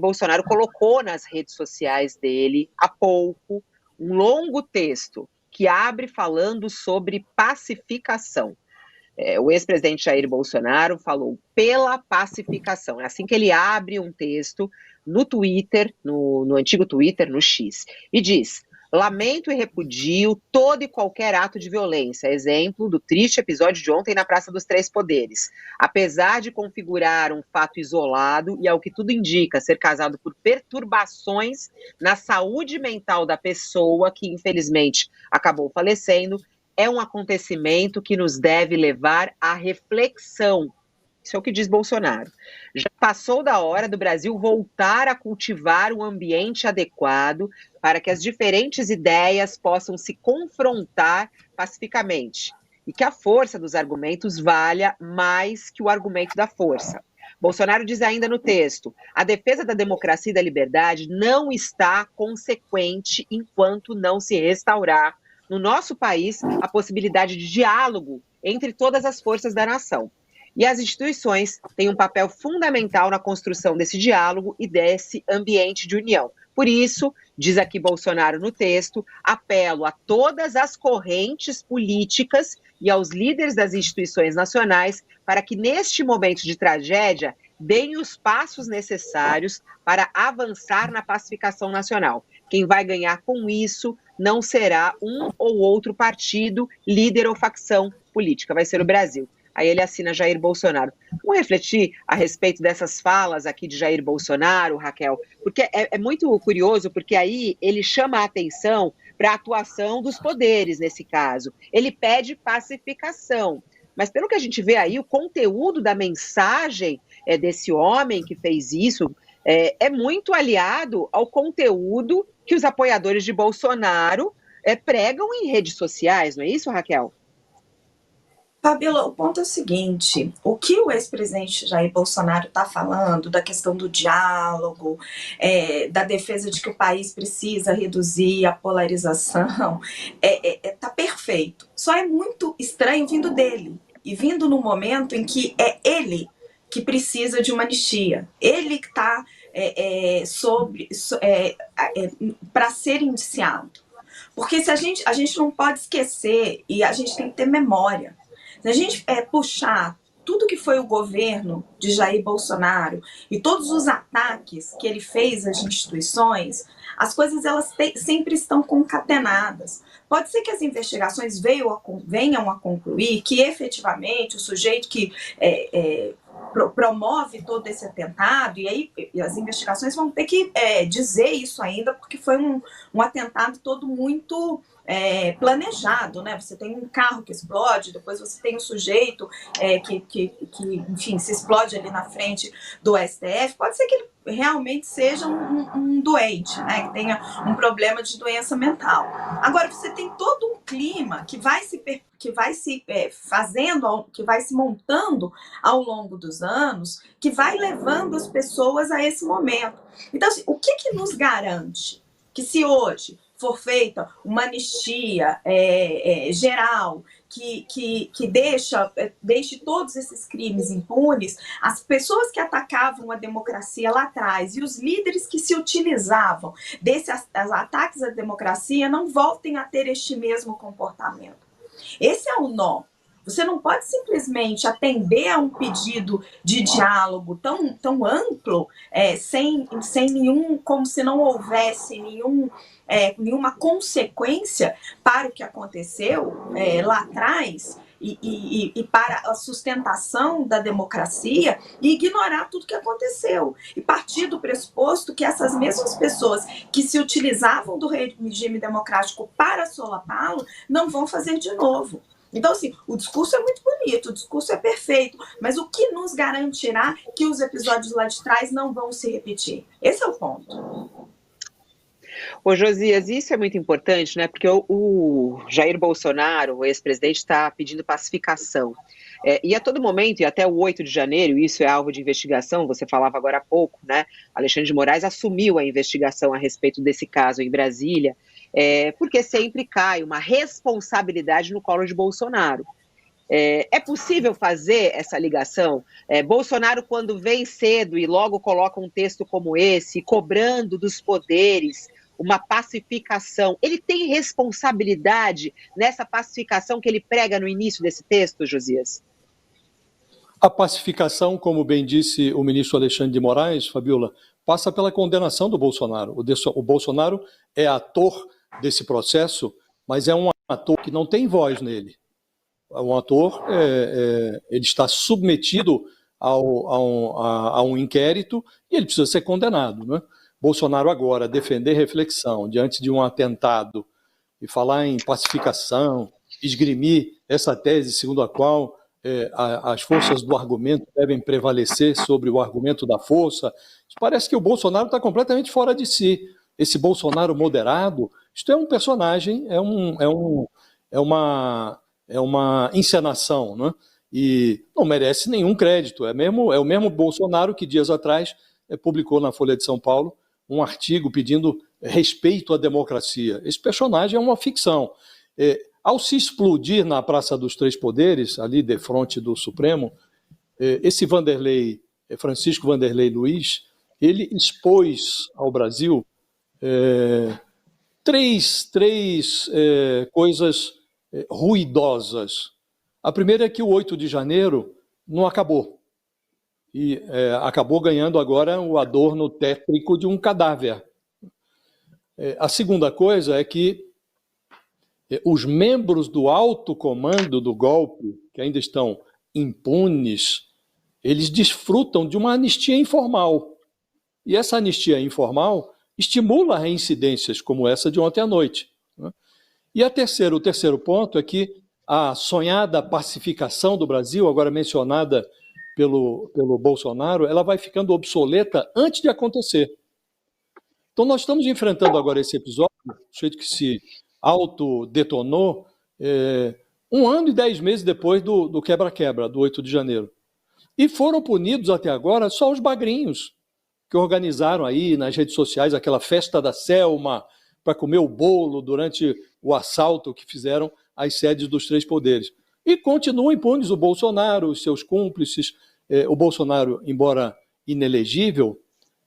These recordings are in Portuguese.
Bolsonaro colocou nas redes sociais dele, há pouco, um longo texto que abre falando sobre pacificação. O ex-presidente Jair Bolsonaro falou pela pacificação. É assim que ele abre um texto no Twitter, no antigo Twitter, no X, e diz: lamento e repudio todo e qualquer ato de violência, exemplo do triste episódio de ontem na Praça dos Três Poderes. Apesar de configurar um fato isolado e, ao que tudo indica, ser causado por perturbações na saúde mental da pessoa, que infelizmente acabou falecendo, é um acontecimento que nos deve levar à reflexão. Isso é o que diz Bolsonaro. Já passou da hora do Brasil voltar a cultivar um ambiente adequado para que as diferentes ideias possam se confrontar pacificamente e que a força dos argumentos valha mais que o argumento da força. Bolsonaro diz ainda no texto: a defesa da democracia e da liberdade não está consequente enquanto não se restaurar no nosso país a possibilidade de diálogo entre todas as forças da nação. E as instituições têm um papel fundamental na construção desse diálogo e desse ambiente de união. Por isso, diz aqui Bolsonaro no texto, apelo a todas as correntes políticas e aos líderes das instituições nacionais para que, neste momento de tragédia, deem os passos necessários para avançar na pacificação nacional. Quem vai ganhar com isso não será um ou outro partido, líder ou facção política, vai ser o Brasil. Aí ele assina Jair Bolsonaro. Vamos refletir a respeito dessas falas aqui de Jair Bolsonaro, Raquel, porque é muito curioso, porque aí ele chama a atenção para a atuação dos poderes nesse caso. Ele pede pacificação, mas pelo que a gente vê aí, o conteúdo da mensagem desse homem que fez isso é muito aliado ao conteúdo que os apoiadores de Bolsonaro pregam em redes sociais, não é isso, Raquel? Fabíola, o ponto é o seguinte: o que o ex-presidente Jair Bolsonaro está falando da questão do diálogo, da defesa de que o país precisa reduzir a polarização, tá perfeito. Só é muito estranho vindo dele, e vindo no momento em que é ele que precisa de uma anistia. Ele que está para ser indiciado. Porque se a gente não pode esquecer, e a gente tem que ter memória. Se a gente puxar tudo que foi o governo de Jair Bolsonaro e todos os ataques que ele fez às instituições, as coisas elas sempre estão concatenadas. Pode ser que as investigações venham a concluir que efetivamente o sujeito que promove todo esse atentado, e aí as investigações vão ter que dizer isso ainda, porque foi um atentado todo muito planejado, né? Você tem um carro que explode, depois você tem um sujeito que enfim, se explode ali na frente do STF. Pode ser que ele realmente seja um doente, né? Que tenha um problema de doença mental. Agora, você tem todo um clima que vai se fazendo, que vai se montando ao longo dos anos, que vai levando as pessoas a esse momento. Então, assim, o que nos garante que, se hoje for feita uma anistia geral, que deixe todos esses crimes impunes, as pessoas que atacavam a democracia lá atrás e os líderes que se utilizavam desses ataques à democracia não voltem a ter este mesmo comportamento? Esse é o nó. Você não pode simplesmente atender a um pedido de diálogo tão amplo, sem nenhum, como se não houvesse nenhuma consequência para o que aconteceu lá atrás e para a sustentação da democracia, e ignorar tudo que aconteceu. E partir do pressuposto que essas mesmas pessoas que se utilizavam do regime democrático para solapá-lo não vão fazer de novo. Então, assim, o discurso é muito bonito, o discurso é perfeito, mas o que nos garantirá que os episódios lá de trás não vão se repetir? Esse é o ponto. Ô, Josias, isso é muito importante, né? Porque o Jair Bolsonaro, o ex-presidente, está pedindo pacificação. E a todo momento, e até o 8 de janeiro, isso é alvo de investigação, você falava agora há pouco, né? Alexandre de Moraes assumiu a investigação a respeito desse caso em Brasília, porque sempre cai uma responsabilidade no colo de Bolsonaro. É possível fazer essa ligação? Bolsonaro, quando vem cedo e logo coloca um texto como esse, cobrando dos poderes uma pacificação, ele tem responsabilidade nessa pacificação que ele prega no início desse texto, Josias? A pacificação, como bem disse o ministro Alexandre de Moraes, Fabiola, passa pela condenação do Bolsonaro. O Bolsonaro é ator desse processo, mas é um ator que não tem voz nele. Um ator, ele está submetido a um inquérito e ele precisa ser condenado, né? Bolsonaro agora defender reflexão diante de um atentado e falar em pacificação, esgrimir essa tese segundo a qual as forças do argumento devem prevalecer sobre o argumento da força, parece que o Bolsonaro está completamente fora de si. Esse Bolsonaro moderado, isto é um personagem, é uma encenação, né? E não merece nenhum crédito. É o mesmo Bolsonaro que dias atrás publicou na Folha de São Paulo um artigo pedindo respeito à democracia. Esse personagem é uma ficção. Ao se explodir na Praça dos Três Poderes, ali de frente do Supremo, esse Francisco Vanderlei Luiz, ele expôs ao Brasil três coisas ruidosas. A primeira é que o 8 de janeiro não acabou. E acabou ganhando agora o adorno tétrico de um cadáver. A segunda coisa é que os membros do alto comando do golpe, que ainda estão impunes, eles desfrutam de uma anistia informal. E essa anistia informal estimula reincidências como essa de ontem à noite. E o terceiro ponto é que a sonhada pacificação do Brasil, agora mencionada pelo Bolsonaro, ela vai ficando obsoleta antes de acontecer. Então nós estamos enfrentando agora esse episódio, o jeito que se autodetonou, 1 ano e 10 meses depois do quebra-quebra, do 8 de janeiro. E foram punidos até agora só os bagrinhos, que organizaram aí nas redes sociais aquela festa da Selma para comer o bolo durante o assalto que fizeram às sedes dos três poderes. E continuam impunes o Bolsonaro, os seus cúmplices. O Bolsonaro, embora inelegível,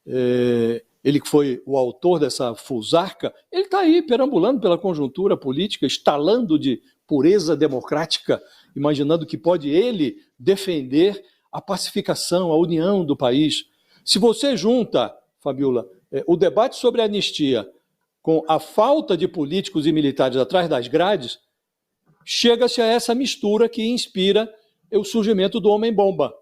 ele que foi o autor dessa fusarca, ele está aí perambulando pela conjuntura política, estalando de pureza democrática, imaginando que pode ele defender a pacificação, a união do país. Se você junta, Fabiola, o debate sobre a anistia com a falta de políticos e militares atrás das grades, chega-se a essa mistura que inspira o surgimento do homem-bomba.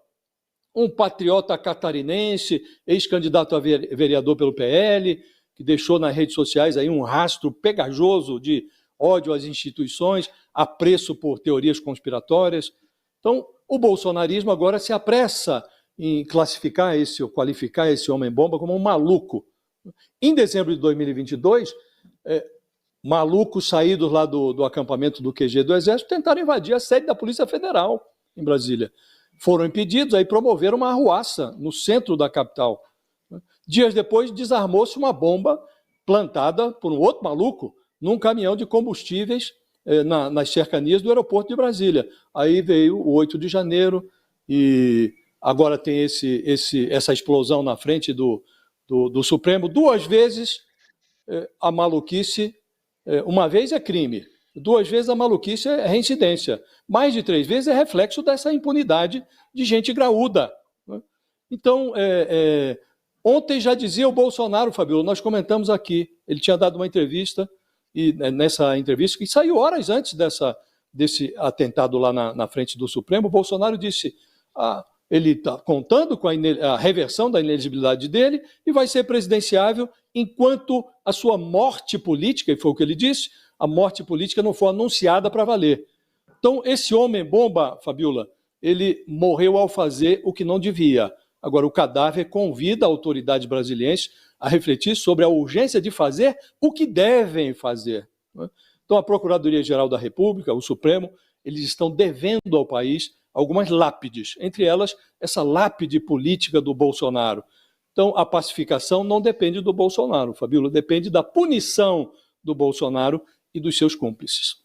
Um patriota catarinense, ex-candidato a vereador pelo PL, que deixou nas redes sociais aí um rastro pegajoso de ódio às instituições, apreço por teorias conspiratórias. Então, o bolsonarismo agora se apressa em qualificar esse homem-bomba como um maluco. Em dezembro de 2022, malucos saídos lá do acampamento do QG do Exército tentaram invadir a sede da Polícia Federal em Brasília. Foram impedidos, aí promoveram uma arruaça no centro da capital. Dias depois, desarmou-se uma bomba plantada por um outro maluco num caminhão de combustíveis nas cercanias do aeroporto de Brasília. Aí veio o 8 de janeiro e agora tem essa explosão na frente do Supremo. 2 vezes a maluquice, uma vez é crime, 2 vezes a maluquice é reincidência, mais de 3 vezes é reflexo dessa impunidade de gente graúda. Então, ontem já dizia o Bolsonaro, Fabiola, nós comentamos aqui, ele tinha dado uma entrevista, e nessa entrevista, que saiu horas antes desse atentado lá na frente do Supremo, o Bolsonaro disse, ele está contando com a reversão da inelegibilidade dele e vai ser presidenciável enquanto a sua morte política, e foi o que ele disse, a morte política não for anunciada para valer. Então, esse homem-bomba, Fabiola, ele morreu ao fazer o que não devia. Agora, o cadáver convida a autoridade brasiliense a refletir sobre a urgência de fazer o que devem fazer. Então, a Procuradoria-Geral da República, o Supremo, eles estão devendo ao país algumas lápides, entre elas essa lápide política do Bolsonaro. Então, a pacificação não depende do Bolsonaro, Fabiola, depende da punição do Bolsonaro e dos seus cúmplices.